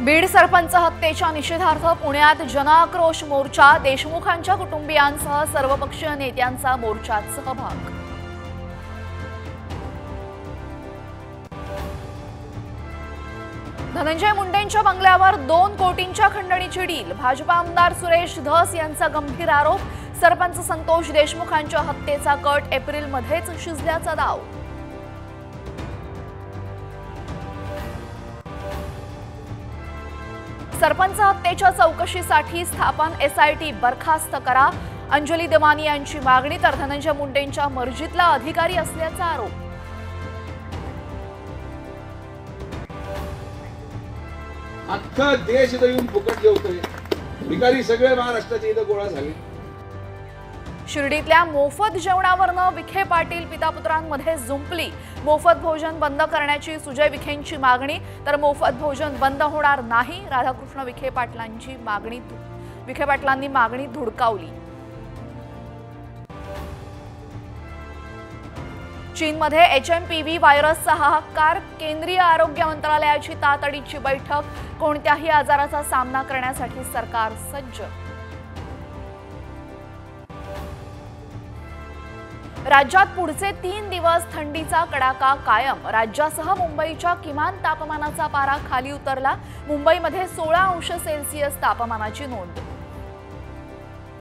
बीड सरपंच हत्येच्या निषेधार्थ पुण्यात जनआक्रोश मोर्चा, देशमुखांच्या कुटुंबियांसह सर्वपक्षीय नेत्यांचा मोर्चात सहभाग। धनंजय मुंडेंच्या बंगल्यावर 2 कोटींच्या खंडणीची डील, भाजपा आमदार सुरेश धस यांचा गंभीर आरोप। सरपंच संतोष देशमुखांच्या हत्येचा कट एप्रिलमध्येच शिजल्याचा दाव। सरपंच हत्येच्या चौकशीसाठी स्थापन एसआयटी बरखास्त करा, अंजली दमानी यांची मागणी। तर धनंजय मुंडेंच्या मर्जीतला अधिकारी असल्याचा आरोप। अख्खा देश इथं येऊन फुकट जेवतोय, भिकारी सगळे महाराष्ट्राचे इथं गोळा झाले। शिर्डीतल्या मोफत जेवणावरनं विखे पाटील पितापुत्रांमध्ये जुंपली, मोफत भोजन बंद करण्याची सुजय विखेंची मागणी। तर मोफत भोजन बंद होणार नाही, राधाकृष्ण विखे पाटलांनी मागणी धुडकावली। चीनमध्ये HMPV व्हायरसचा हाहाकार, केंद्रीय आरोग्य मंत्रालयाची तातडीची बैठक, कोणत्याही आजाराचा सामना करण्यासाठी सरकार सज्ज। राज्यात पुढचे 3 दिवस थंडीचा कडाका कायम, राज्यासह मुंबईच्या किमान तापमानाचा पारा खाली उतरला, मुंबईमध्ये 16 अंश सेल्सिअस तापमानाची नोंद।